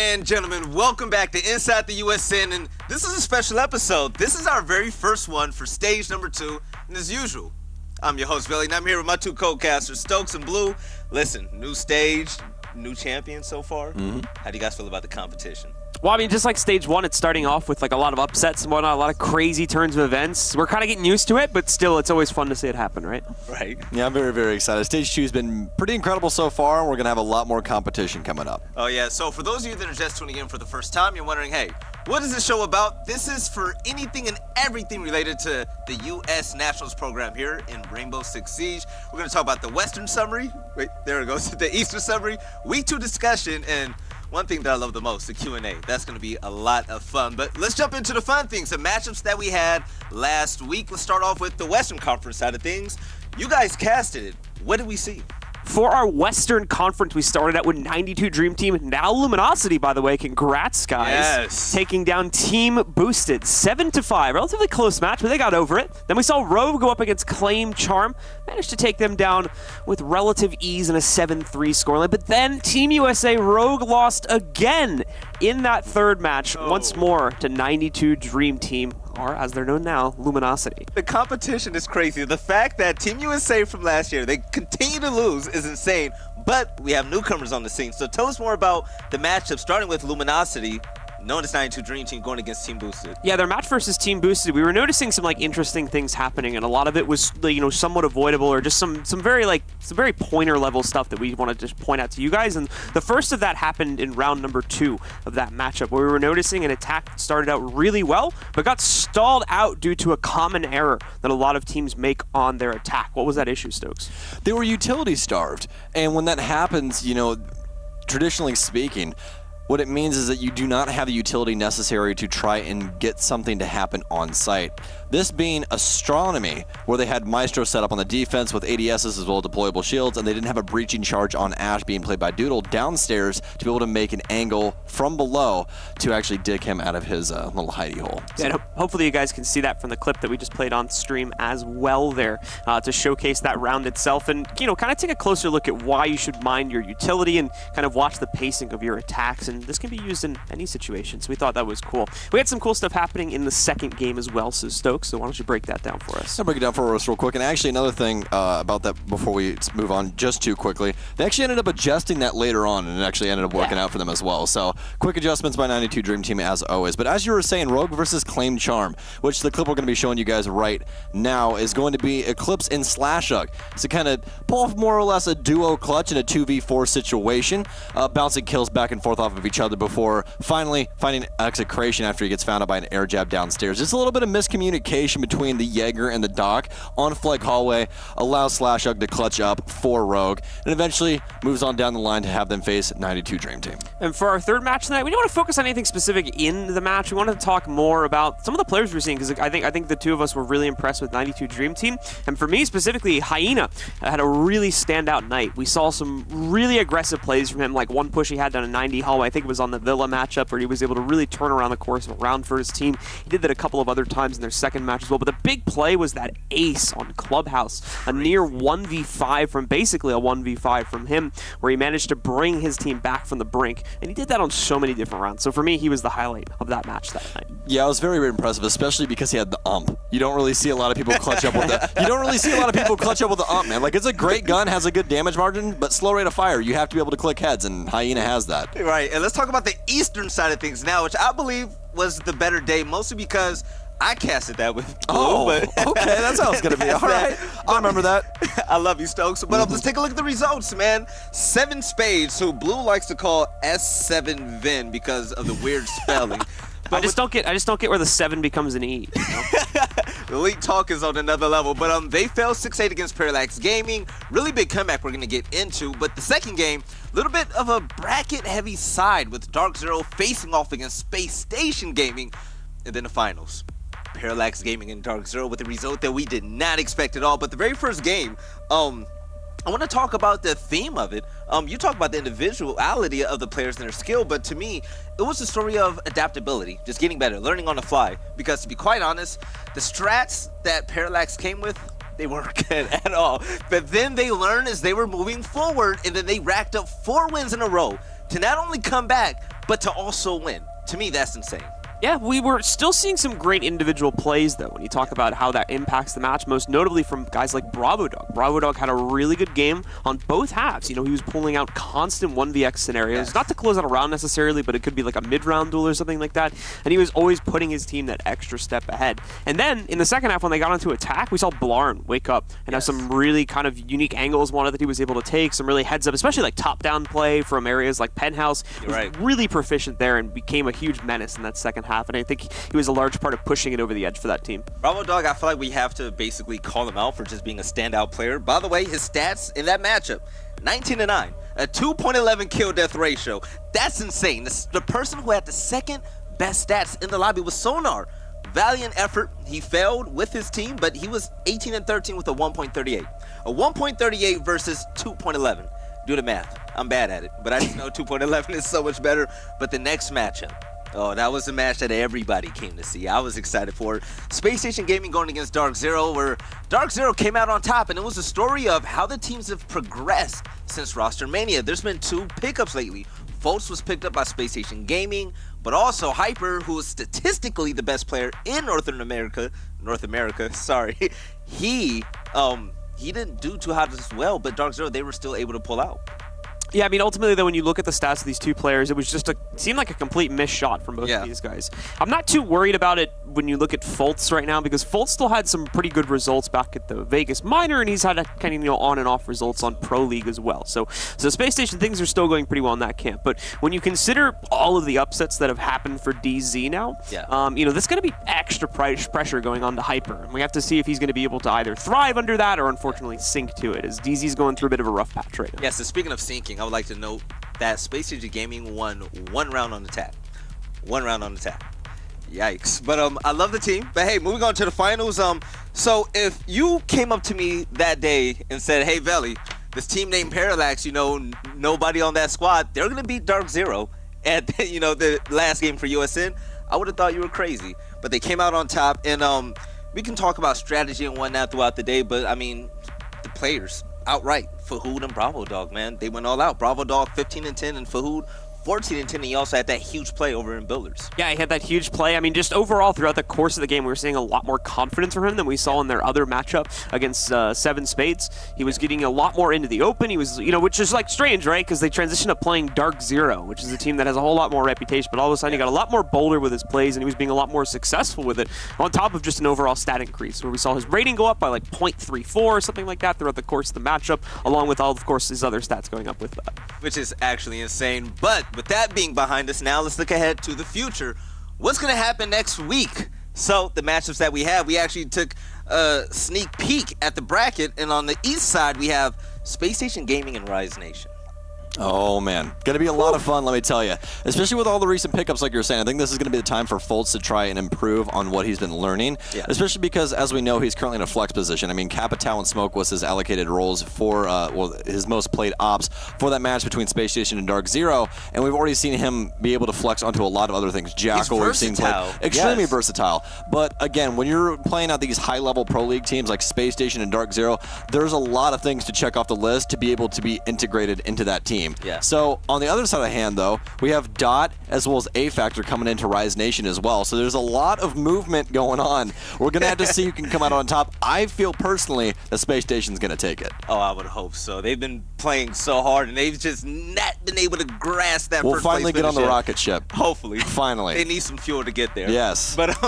and gentlemen, welcome back to Inside the USN, and this is a special episode. This is our very first one for stage number 2, and as usual, I'm your host, Billy, and I'm here with my two co-casters, Stokes and Blue. Listen, new stage, new champion so far. How do you guys feel about the competition? Well, I mean, just like stage 1, it's starting off with like a lot of upsets and whatnot, a lot of crazy turns of events. We're kind of getting used to it, but still, it's always fun to see it happen, right? Right. Yeah, I'm very, very excited. Stage 2 has been pretty incredible so far, and we're going to have a lot more competition coming up. Oh, yeah. So for those of you that are just tuning in for the first time, you're wondering, hey, what is this show about? This is for anything and everything related to the U.S. Nationals program here in Rainbow Six Siege. We're going to talk about the Western summary. Wait, there it goes. The Eastern summary, Week 2 discussion, and one thing that I love the most, the Q&A. That's going to be a lot of fun. But let's jump into the fun things, the matchups that we had last week. Let's start off with the Western Conference side of things. You guys casted it. What did we see? For our Western Conference, we started out with 92 Dream Team. Now Luminosity, by the way. Congrats, guys. Yes. Taking down Team Boosted 7-5. Relatively close match, but they got over it. Then we saw Rogue go up against Claim Charm. Managed to take them down with relative ease in a 7-3 scoreline. But then Team USA Rogue lost again in that third match. Once more to 92 Dream Team, or as they're known now, Luminosity. The competition is crazy. The fact that Team USA from last year, they continue to lose is insane, but we have newcomers on the scene. So tell us more about the matchup, starting with Luminosity, known as 92 Dream Team, going against Team Boosted. Yeah, their match versus Team Boosted, we were noticing some like interesting things happening, and a lot of it was, you know, somewhat avoidable, or just some very pointer level stuff that we wanted to just point out to you guys. And the first of that happened in round number 2 of that matchup, where we were noticing an attack that started out really well, but got stalled out due to a common error that a lot of teams make on their attack. What was that issue, Stokes? They were utility starved, and when that happens, you know, traditionally speaking, what it means is that you do not have the utility necessary to try and get something to happen on site. This being Astronomy, where they had Maestro set up on the defense with ADSs as well as deployable shields, and they didn't have a breaching charge on Ash being played by Doodle downstairs to be able to make an angle from below to actually dig him out of his little hidey hole. So. Yeah, hopefully you guys can see that from the clip that we just played on stream as well there to showcase that round itself, and, you know, kind of take a closer look at why you should mind your utility and kind of watch the pacing of your attacks. And this can be used in any situation, so we thought that was cool. We had some cool stuff happening in the second game as well, so Stokes, so why don't you break that down for us? I'll break it down for us real quick. And actually, another thing about that before we move on just too quickly, they actually ended up adjusting that later on, and it actually ended up working out for them as well. So quick adjustments by 92 Dream Team as always. But as you were saying, Rogue versus Claim Charm, which the clip we're going to be showing you guys right now is going to be Eclipse and Slashug. So kind of pull off more or less a duo clutch in a 2v4 situation, bouncing kills back and forth off of each other before finally finding execration after he gets found out by an air jab downstairs. Just a little bit of miscommunication between the Jaeger and the Doc on Flag Hallway allows Slashug to clutch up for Rogue, and eventually moves on down the line to have them face 92 Dream Team. And for our third match tonight, we don't want to focus on anything specific in the match. We wanted to talk more about some of the players we're seeing, because I think the two of us were really impressed with 92 Dream Team. And for me specifically, Hyena had a really standout night. We saw some really aggressive plays from him, like one push he had down a 90 hallway. I think it was on the Villa matchup where he was able to really turn around the course of a round for his team. He did that a couple of other times in their second match as well. But the big play was that ace on Clubhouse, a near 1v5 from basically a 1v5 from him, where he managed to bring his team back from the brink. And he did that on so many different rounds. So for me, he was the highlight of that match that night. Yeah, it was very, very impressive, especially because he had the ump. You don't really see a lot of people clutch up with the. You don't really see a lot of people clutch up with the ump, man. Like, it's a great gun, has a good damage margin, but slow rate of fire. You have to be able to click heads, and Hyena has that. Right, and let's talk about the Eastern side of things now, which I believe was the better day, mostly because I casted that with Blue. But okay, that's how it's going to be. All right, I remember that. I love you, Stokes. But let's take a look at the results, man. 7 spades, who Blue likes to call S7 Vin because of the weird spelling. I just don't get where the 7 becomes an E. You know? Elite talk is on another level, but they fell 6-8 against Parallax Gaming. Really big comeback we're going to get into. But the second game, a little bit of a bracket-heavy side with Dark Zero facing off against Space Station Gaming. And then the finals, Parallax Gaming and Dark Zero, with a result that we did not expect at all. But the very first game, I want to talk about the theme of it. You talk about the individuality of the players and their skill, but to me, it was a story of adaptability, just getting better, learning on the fly. Because to be quite honest, the strats that Parallax came with, they weren't good at all. But then they learned as they were moving forward, and then they racked up 4 wins in a row to not only come back, but to also win. To me, that's insane. Yeah, we were still seeing some great individual plays, though, when you talk about how that impacts the match, most notably from guys like Bravo Dog. Bravo Dog had a really good game on both halves. You know, he was pulling out constant 1vx scenarios, not to close out a round necessarily, but it could be like a mid-round duel or something like that, and he was always putting his team that extra step ahead. And then, in the second half, when they got onto attack, we saw Blarn wake up and have some really kind of unique angles, one that he was able to take, some really heads-up, especially like top-down play from areas like Penthouse. He was really proficient there and became a huge menace in that second half, and I think he was a large part of pushing it over the edge for that team. Bravo Dog, I feel like we have to basically call him out for just being a standout player. By the way, his stats in that matchup, 19-9, a 2.11 kill death ratio. That's insane. The person who had the second best stats in the lobby was Sonar. Valiant effort. He failed with his team, but he was 18-13 with a 1.38. A 1.38 versus 2.11. Do the math. I'm bad at it, but I just know 2.11 is so much better. But the next matchup, oh, that was a match that everybody came to see. I was excited for it. Space Station Gaming going against Dark Zero, where Dark Zero came out on top, and it was a story of how the teams have progressed since Roster Mania. There's been 2 pickups lately. Fultz was picked up by Space Station Gaming, but also Hyper, who is statistically the best player in North America, sorry. He didn't do too hot as well, but Dark Zero, they were still able to pull out. Yeah, I mean, ultimately, though, when you look at the stats of these two players, it was just seemed like a complete missed shot from both of these guys. I'm not too worried about it when you look at Fultz right now, because Fultz still had some pretty good results back at the Vegas Minor, and he's had a kind of, on and off results on Pro League as well. So Space Station, things are still going pretty well in that camp. But when you consider all of the upsets that have happened for DZ now, there's going to be extra pressure going on to Hyper, and we have to see if he's going to be able to either thrive under that or unfortunately sink to it, as DZ's going through a bit of a rough patch right now. Yeah, so speaking of sinking, I would like to note that Space Station Gaming won 1 round on attack. 1 round on attack. Yikes. But I love the team. But hey, moving on to the finals. So if you came up to me that day and said, hey, Veli, this team named Parallax, nobody on that squad, they're going to beat Dark Zero at, the last game for USN, I would have thought you were crazy. But they came out on top, and we can talk about strategy and whatnot throughout the day, but I mean, the players outright, Fahood and Bravo Dog, man, they went all out. Bravo Dog 15-10 and Fahood 14-10, and he also had that huge play over in Builders. Yeah, he had that huge play. I mean, just overall throughout the course of the game, we were seeing a lot more confidence from him than we saw in their other matchup against Seven Spades. He was getting a lot more into the open. He was, which is like strange, right? Because they transitioned to playing Dark Zero, which is a team that has a whole lot more reputation, but all of a sudden he got a lot more bolder with his plays, and he was being a lot more successful with it, on top of just an overall stat increase, where we saw his rating go up by like 0.34 or something like that throughout the course of the matchup, along with all, of course, his other stats going up with that. Which is actually insane. But with that being behind us, now let's look ahead to the future. What's going to happen next week? So the matchups that we have, we actually took a sneak peek at the bracket, and on the east side we have Space Station Gaming and Rise Nation. Oh, man. Going to be a lot of fun, let me tell you. Especially with all the recent pickups, like you're saying. I think this is going to be the time for Fultz to try and improve on what he's been learning. Yeah. Especially because, as we know, he's currently in a flex position. I mean, Capitao and Smoke was his allocated roles for, his most played ops for that match between Space Station and Dark Zero. And we've already seen him be able to flex onto a lot of other things. Jackal, we've seen play extremely versatile. But, again, when you're playing out these high-level Pro League teams like Space Station and Dark Zero, there's a lot of things to check off the list to be able to be integrated into that team. Yeah. So on the other side of the hand, though, we have Dot as well as A Factor coming into Rise Nation as well. So there's a lot of movement going on. We're going to have to see who can come out on top. I feel personally that Space Station's going to take it. Oh, I would hope so. They've been playing so hard, and they've just not been able to grasp that We'll finally get on the rocket ship. Hopefully. Finally. They need some fuel to get there. Yes. But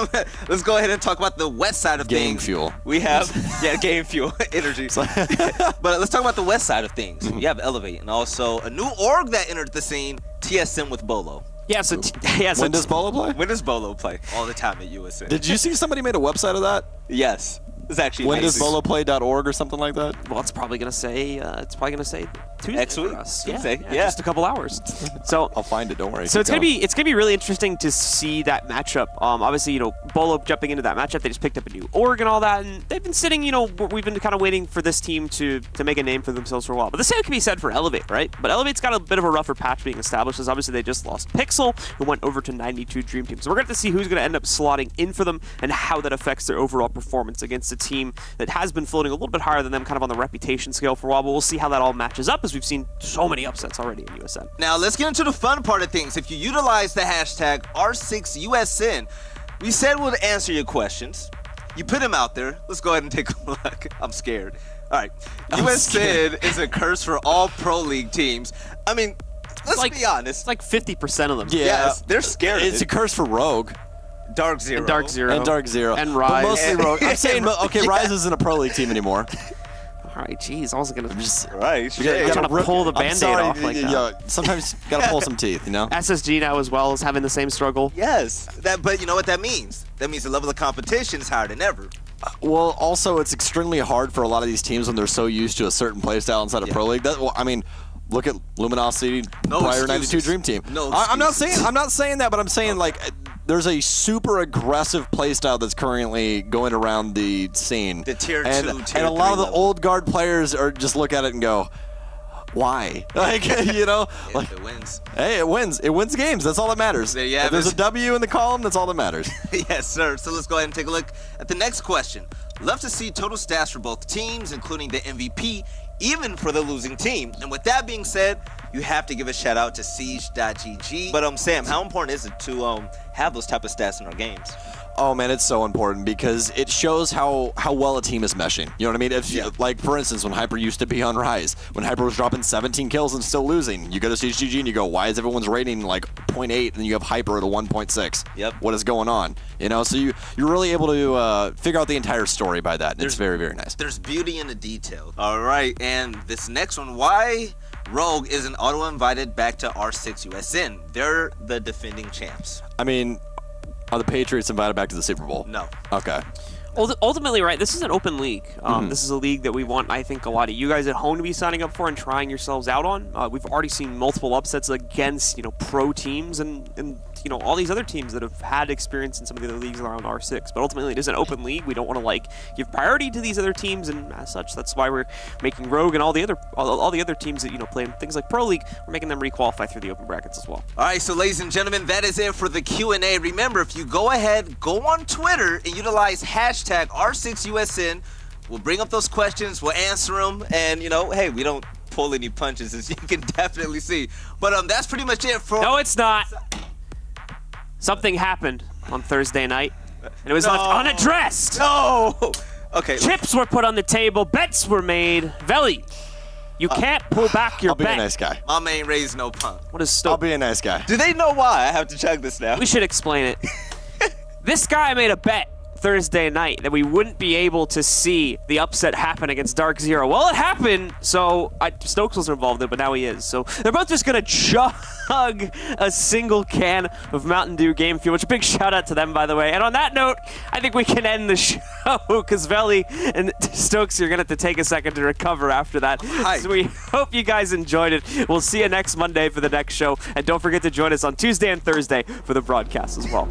let's go ahead and talk about the west side of game things. Fuel. We have, game fuel, energy. But let's talk about the west side of things. We have Elevate, and also a new org that entered the scene, TSM with Bolo. Yeah, so when does Bolo play? When does Bolo play? All the time at USN. Did you see somebody made a website of that? Yes. It's actually when does boloplay.org or something like that? Well, it's probably going to say Tuesday next week. For us. Tuesday. Yeah, just a couple hours. So I'll find it. Don't worry. So it's gonna be really interesting to see that matchup. Obviously, Bolo jumping into that matchup, they just picked up a new org and all that, and they've been sitting. We've been kind of waiting for this team to make a name for themselves for a while. But the same can be said for Elevate, right? But Elevate's got a bit of a rougher patch being established, as obviously they just lost Pixel, who went over to 92 Dream Team. So we're going to see who's going to end up slotting in for them and how that affects their overall performance against a team that has been floating a little bit higher than them, kind of on the reputation scale for a while. But we'll see how that all matches up as because we've seen so many upsets already in USN. Now, let's get into the fun part of things. If you utilize the hashtag R6USN, we said we'll answer your questions. You put them out there. Let's go ahead and take a look. I'm scared. All right. USN is a curse for all Pro League teams. I mean, let's be honest. It's like 50% of them. Yeah. Yes, they're scared. It's a curse for Rogue. Dark Zero. And Dark Zero. And Dark Zero. And Rise. But mostly Rogue. I'm saying, okay, Rise isn't a Pro League team anymore. All right, jeez, I wasn't gonna. Right. You gotta trying to pull the Band-Aid off like that. Yeah, sometimes you gotta pull some teeth, you know? SSG now as well is having the same struggle. Yes. But you know what that means? That means the level of competition is higher than ever. Well, also, it's extremely hard for a lot of these teams when they're so used to a certain playstyle inside of Pro League. I mean, look at Luminosity, prior 92 Dream Team. No I'm not saying that, but I'm saying like there's a super aggressive playstyle that's currently going around the scene. The tier 2, and a lot of the old guard players are just look at it and go, why? Like, you know, like it wins. Hey, it wins. It wins games. That's all that matters. There you have if there's it. a W in the column, that's all that matters. Yes, sir. So let's go ahead and take a look at the next question. Love to see total stats for both teams, including the MVP, even for the losing team. And with that being said, you have to give a shout out to Siege.gg. But Sam, how important is it to have those type of stats in our games? Oh man, it's so important because it shows how well a team is meshing. You know what I mean? If like for instance, when Hyper used to be on Rise, when Hyper was dropping 17 kills and still losing, you go to CGG and you go, why is everyone's rating like 0.8 and you have Hyper at a 1.6? Yep. What is going on? You know, so you're really able to figure out the entire story by that. And it's very, very nice. There's beauty in the detail. All right, and this next one, why Rogue isn't auto-invited back to R6 USN? They're the defending champs. I mean, are the Patriots invited back to the Super Bowl? No. Okay. Ultimately, right, this is an open league. This is a league that we want, I think, a lot of you guys at home to be signing up for and trying yourselves out on. We've already seen multiple upsets against, pro teams and all these other teams that have had experience in some of the other leagues around R6. But ultimately, it is an open league. We don't want to, give priority to these other teams, and as such, that's why we're making Rogue and all the other teams that, play in things like Pro League, we're making them requalify through the open brackets as well. All right, so ladies and gentlemen, that is it for the Q&A. Remember, if you go on Twitter and utilize hashtag R6USN, we'll bring up those questions, we'll answer them, and, hey, we don't pull any punches, as you can definitely see. But that's pretty much it for... No, it's not. Something happened on Thursday night, and it was left unaddressed. No! Okay. Chips were put on the table, bets were made. Veli, you can't pull back your bet. I'll be a nice guy. My man raised no punk. What is I'll be a nice guy. Do they know why? I have to check this now. We should explain it. This guy made a bet Thursday night that we wouldn't be able to see the upset happen against Dark Zero. Well, it happened, so Stokes was involved in it, but now he is. So they're both just going to chug a single can of Mountain Dew Game Fuel, which a big shout out to them, by the way. And on that note, I think we can end the show because Veli and Stokes, you're going to have to take a second to recover after that. So we hope you guys enjoyed it. We'll see you next Monday for the next show. And don't forget to join us on Tuesday and Thursday for the broadcast as well.